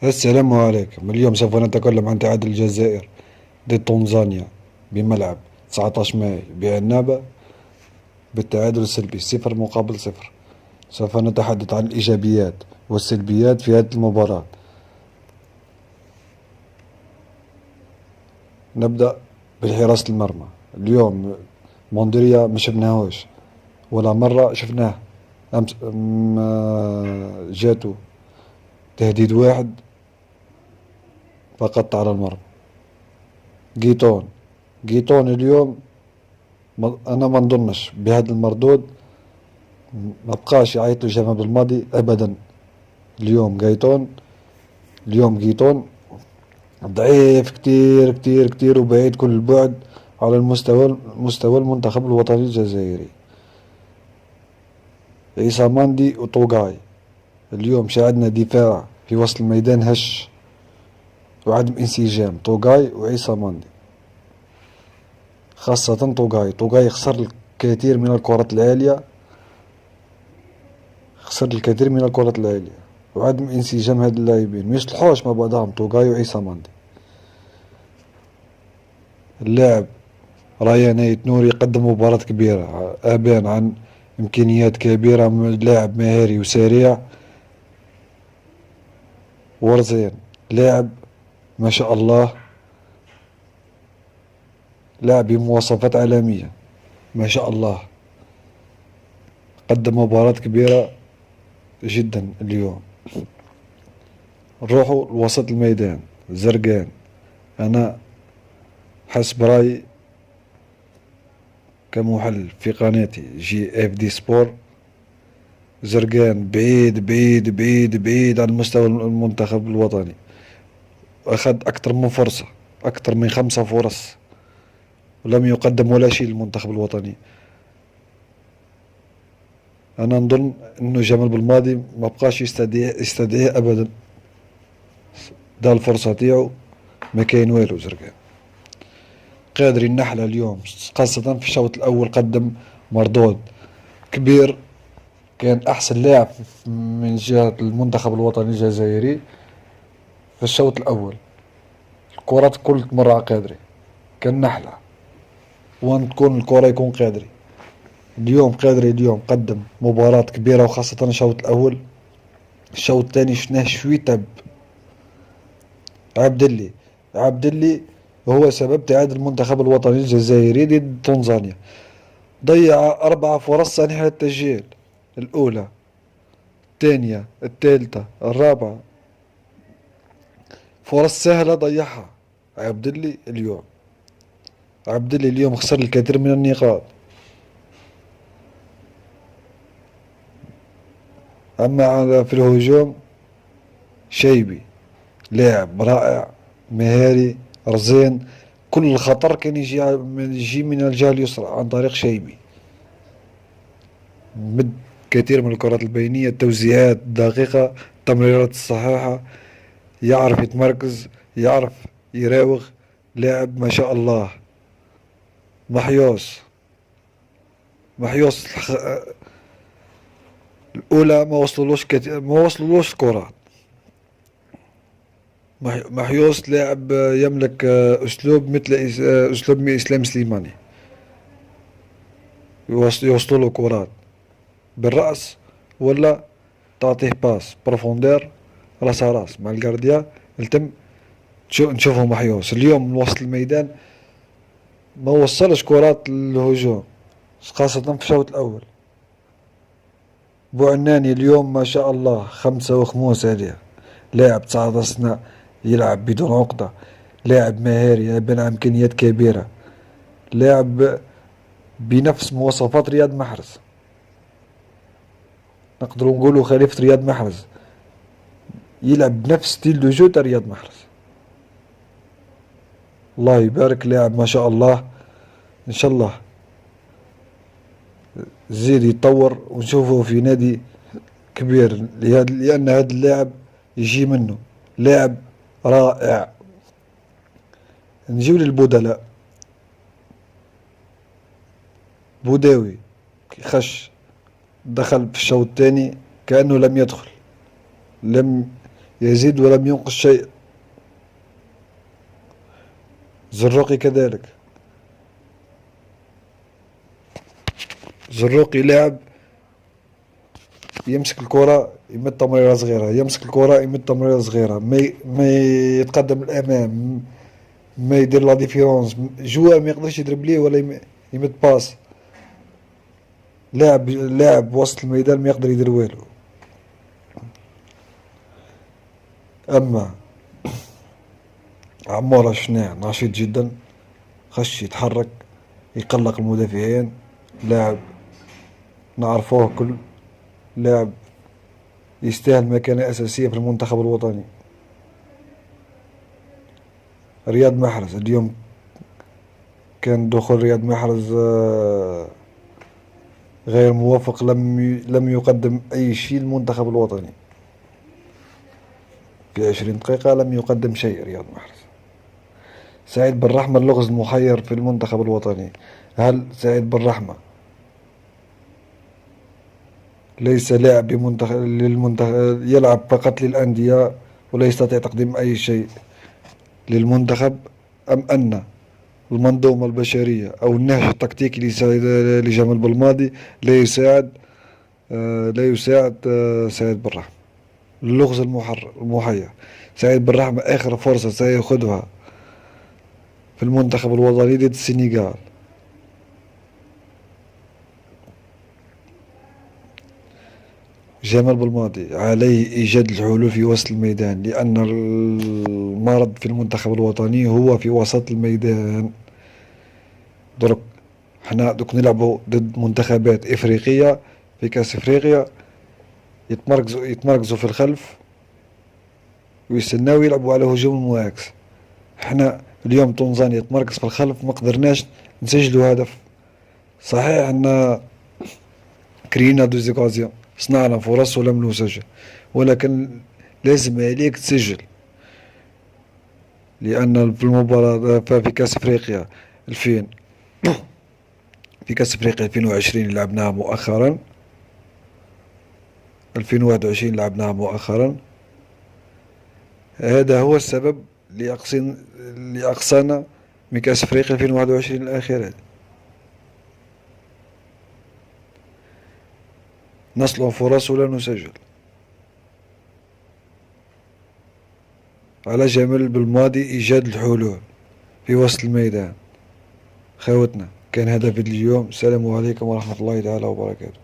السلام عليكم. اليوم سوف نتكلم عن تعادل الجزائر ضد تنزانيا بملعب 19 ماي بعنابة بالتعادل السلبي 0-0. سوف نتحدث عن الإيجابيات والسلبيات في هذه المباراة. نبدأ بحراسة المرمى. اليوم مونديريا ما شفناهوش ولا مرة شفناه. أمس جاتو تهديد واحد فقط على المرمى. جيتون جيتون اليوم انا ما نظنش بهذا المردود ما بقاش يعيط له جمال بالماضي ابدا. اليوم جايتون اليوم جيتون ضعيف كتير كتير كتير وبعيد كل البعد على مستوى المنتخب الوطني الجزائري. عيسى ماندي وطوغاي اليوم شاهدنا دفاع في وسط الميدان هش وعدم انسجام طوغاي وعيسى ماندي، خاصة طوغاي خسر الكثير من الكرات العالية وعدم انسجام هاد اللاعبين ميصلحوش مع بعضهم طوغاي وعيسى ماندي. اللاعب رايان ايت نوري قدم مباراة كبيرة، أبان عن إمكانيات كبيرة، لاعب مهاري وسريع ورزين، لاعب ما شاء الله، لاعب بمواصفات عالمية ما شاء الله. قدم مباراة كبيرة جدا اليوم. نروحوا لوسط الميدان. زرقان أنا حسب رأيي كمحلل في قناتي جي اف دي سبور، زرقان بعيد بعيد بعيد بعيد عن مستوى المنتخب الوطني. أخذ أكثر من فرصة، أكثر من 5 فرص ولم يقدم ولا شيء للمنتخب الوطني. أنا نظن أنه جمال بالماضي ما بقاش يستدعيه أبدا. دا الفرصة تاعو ما كاين والو. زرقان قادر النحلة اليوم خاصة في الشوط الأول قدم مردود كبير، كان أحسن لاعب من جهة المنتخب الوطني الجزائري في الشوط الأول. الكرات كل تمر على قادري كالنحلة، وين تكون الكرة يكون قادري. اليوم قادري اليوم قدم مباراة كبيرة وخاصة الشوط الأول. الشوط الثاني شفناه شوي تب. عبدلي هو سبب تعادل المنتخب الوطني الجزائري ضد تنزانيا. ضيع 4 فرص سانحة للتسجيل، الأولى الثانية الثالثة الرابعة، فرص سهلة ضيعها. عبدلي اليوم خسر الكثير من النقاط. أما في الهجوم شيبي لاعب رائع مهاري رزين، كل الخطر كان يجي من الجهة اليسرى عن طريق شيبي. مد كثير من الكرات البينية، التوزيعات الدقيقة، التمريرات الصحيحة، يعرف يتمركز، يعرف يراوغ. لاعب ما شاء الله. محيوس محيوس الأولى ما وصلولوش الكرات. محيوس لاعب يملك أسلوب مثل أسلوب إسلام سليماني، يوصلوا كرات بالرأس ولا تعطيه باس بروفوندير راس راس مع الجارديا التم. نشوفه محيوس اليوم من وسط الميدان ما وصلش كرات للهجوم خاصة في الشوط الأول. بوعناني اليوم ما شاء الله 5 وخموس عليه، لاعب 19 سنة يلعب بدون عقدة، لاعب مهاري يبان إمكانيات كبيرة، لاعب بنفس مواصفات رياض محرز. نقدروا نقولوا خليفة رياض محرز، يلعب بنفس ستيل دو جو تاع رياض محرز. الله يبارك، لاعب ما شاء الله. ان شاء الله زيد يتطور ونشوفه في نادي كبير، لأن هذا اللاعب يجي منه لاعب رائع. نجيو للبدلاء. بوداوي خش دخل في الشوط الثاني كأنه لم يدخل، لم يزيد ولم ينقص شيء. زروقي كذلك. زروقي لاعب يمسك الكرة يمد تمريرة صغيرة، يمسك الكرة يمد تمريرة صغيرة، ما يتقدم الأمام، ما يدير لا ديفيرونس، جوا ما يقدرش يدربليه ولا يمد باس. لاعب وسط الميدان ما يقدر يدير والو. أما عمورة شناع نشيط جدا، خش يتحرك، يقلق المدافعين، لاعب نعرفوه كل، لاعب يستاهل مكانة أساسية في المنتخب الوطني. رياض محرز اليوم كان دخول رياض محرز غير موفق، لم يقدم أي شيء للمنتخب الوطني. في 20 دقيقة لم يقدم شيء رياض محرز. سعيد بن رحمة اللغز المحير في المنتخب الوطني. هل سعيد بن رحمة ليس لاعب للمنتخب، يلعب فقط للأندية ولا يستطيع تقديم أي شيء للمنتخب، أم أن المنظومة البشرية أو النهج التكتيكي لجمال بلماضي لا يساعد سعيد بن رحمة؟ اللغز المحير. سعيد بن رحمة آخر فرصة سيأخذها في المنتخب الوطني ضد السنغال. جمال بلماضي عليه إيجاد الحلول في وسط الميدان، لأن المرض في المنتخب الوطني هو في وسط الميدان. درك حنا دوك نلعبوا ضد منتخبات إفريقية في كأس إفريقيا، يتمركزوا في الخلف ويستناو يلعبوا على هجوم المعاكس. حنا اليوم تنزانيا تمركز في الخلف، ما قدرناش نسجلوا هدف. صحيح ان كرينا دو زيكازيون، صنعنا فرص ولم نسجل، ولكن لازم عليك تسجل، لان في المباراة في كاس افريقيا 2000 في كاس افريقيا 2020 لعبناها مؤخرا، 2021 لعبناها مؤخرا. هذا هو السبب لأقصانا من كأس أفريقيا 2021 الأخيرة. نصل فرص ولا نسجل. على جمال بالماضي إيجاد الحلول في وسط الميدان. خوتنا كان هذا فيديو اليوم. السلام عليكم ورحمة الله تعالى وبركاته.